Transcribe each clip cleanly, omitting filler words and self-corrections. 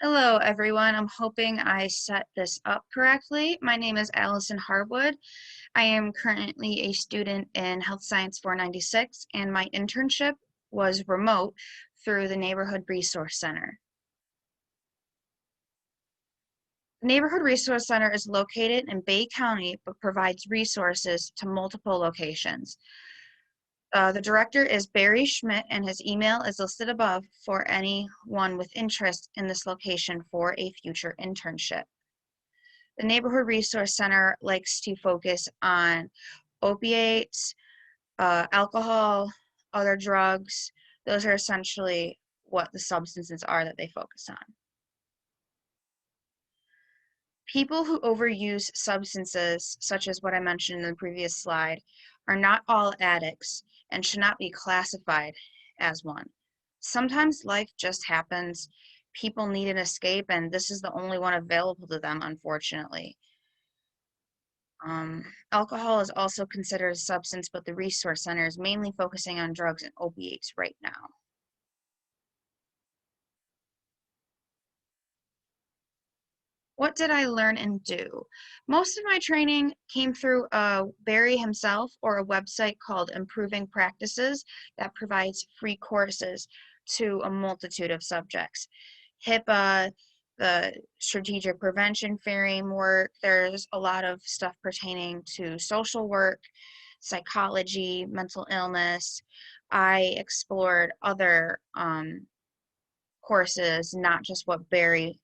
Hello, everyone. I'm hoping I set this up correctly. My name is Allison Harwood. I am currently a student in Health Science 496, and my internship was remote through the Neighborhood Resource Center. The Neighborhood Resource Center is located in Bay County but provides resources to multiple locations. The director is Barry Schmidt, and his email is listed above for anyone with interest in this location for a future internship. The Neighborhood Resource Center likes to focus on opiates, alcohol, other drugs. Those are essentially what the substances are that they focus on. People who overuse substances, such as what I mentioned in the previous slide, are not all addicts and should not be classified as one. Sometimes life just happens. People need an escape, and this is the only one available to them, unfortunately. Alcohol is also considered a substance, but the Resource Center is mainly focusing on drugs and opiates right now. What did I learn and do? Most of my training came through Barry himself or a website called Improving Practices that provides free courses to a multitude of subjects. HIPAA, the strategic prevention framework, there's a lot of stuff pertaining to social work, psychology, mental illness. I explored other courses, not just what Barry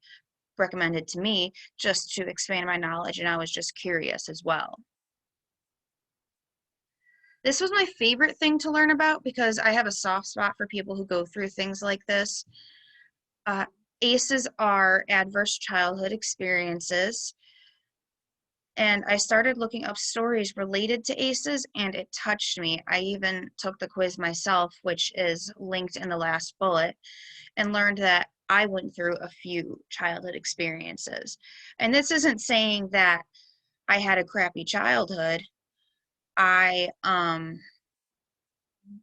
recommended to me, just to expand my knowledge, and I was just curious as well. This was my favorite thing to learn about because I have a soft spot for people who go through things like this. Uh, ACEs are adverse childhood experiences, and I started looking up stories related to ACEs, and it touched me. I even took the quiz myself, which is linked in the last bullet, and learned that I went through a few childhood experiences. And this isn't saying that I had a crappy childhood. I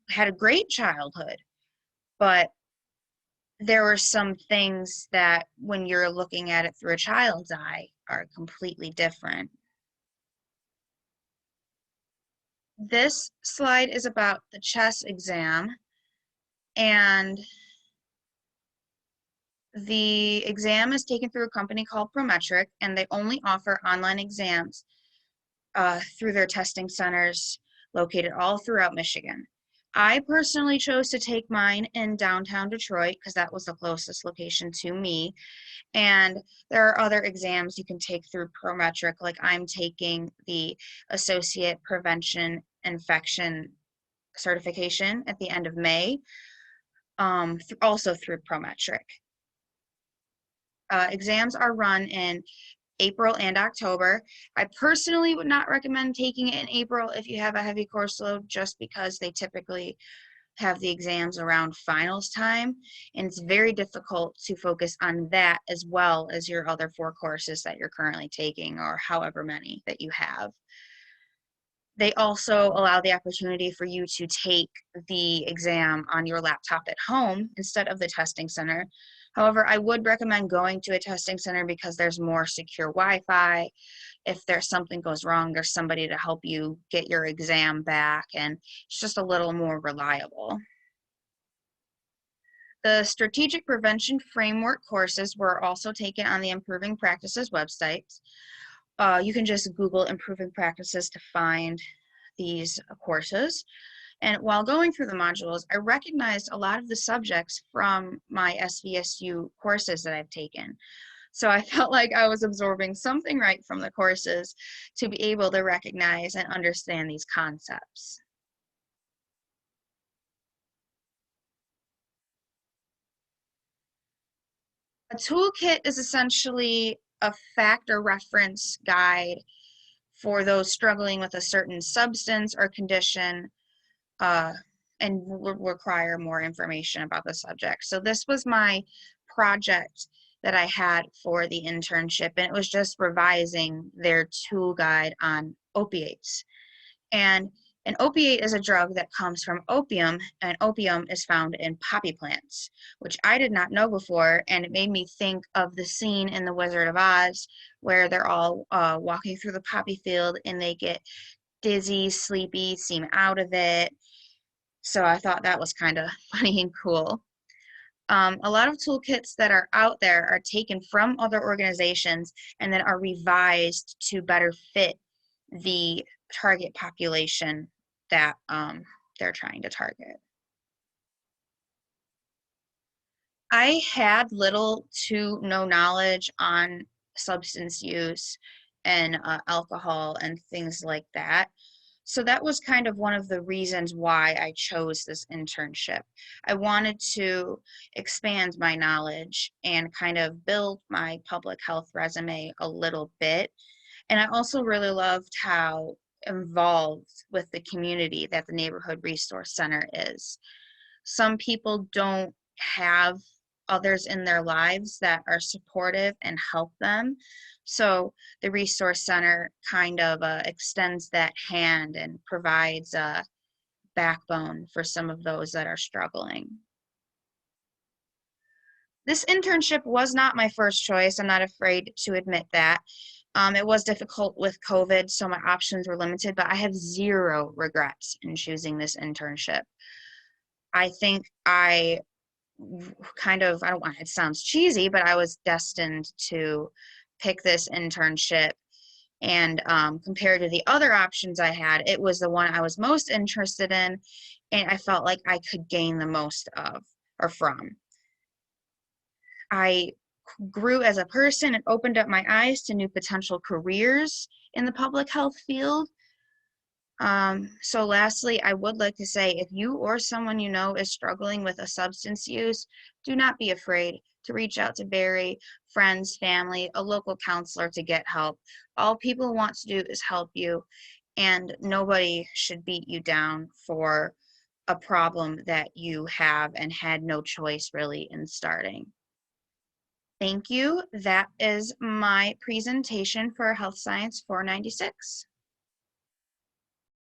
had a great childhood, but there were some things that when you're looking at it through a child's eye are completely different. This slide is about the chess exam, and the exam is taken through a company called Prometric, and they only offer online exams through their testing centers located all throughout Michigan. I personally chose to take mine in downtown Detroit because that was the closest location to me. And there are other exams you can take through Prometric, like I'm taking the Associate Prevention Infection certification at the end of May, also through Prometric. Exams are run in April and October. I personally would not recommend taking it in April if you have a heavy course load, just because they typically have the exams around finals time, and it's very difficult to focus on that as well as your other 4 courses that you're currently taking, or however many that you have. They also allow the opportunity for you to take the exam on your laptop at home instead of the testing center. However, I would recommend going to a testing center because there's more secure Wi-Fi. If there's something goes wrong, there's somebody to help you get your exam back, and it's just a little more reliable. The Strategic Prevention Framework courses were also taken on the Improving Practices website. You can just Google Improving Practices to find these courses. And while going through the modules, I recognized a lot of the subjects from my SVSU courses that I've taken. So I felt like I was absorbing something right from the courses to be able to recognize and understand these concepts. A toolkit is essentially a fact or reference guide for those struggling with a certain substance or condition and will require more information about the subject. So this was my project that I had for the internship, and it was just revising their tool guide on opiates. And An opiate is a drug that comes from opium, and opium is found in poppy plants, which I did not know before, and it made me think of the scene in The Wizard of Oz where they're all walking through the poppy field and they get dizzy, sleepy, seem out of it. So I thought that was kind of funny and cool. A lot of toolkits that are out there are taken from other organizations and then are revised to better fit the target population that they're trying to target. I had little to no knowledge on substance use and alcohol and things like that. So that was kind of one of the reasons why I chose this internship. I wanted to expand my knowledge and kind of build my public health resume a little bit. And I also really loved how involved with the community that the Neighborhood Resource Center is. Some people don't have others in their lives that are supportive and help them. So the Resource Center kind of extends that hand and provides a backbone for some of those that are struggling. This internship was not my first choice. I'm not afraid to admit that. It was difficult with COVID, so my options were limited, but I have zero regrets in choosing this internship. I think I kind of, I don't want, it sounds cheesy, but I was destined to pick this internship. And compared to the other options I had, it was the one I was most interested in, and I felt like I could gain the most of or from. I grew as a person and opened up my eyes to new potential careers in the public health field. So lastly, I would like to say if you or someone you know is struggling with a substance use, do not be afraid to reach out to Barry, friends, family, a local counselor to get help. All people want to do is help you, and nobody should beat you down for a problem that you have and had no choice really in starting. Thank you. That is my presentation for Health Science 496.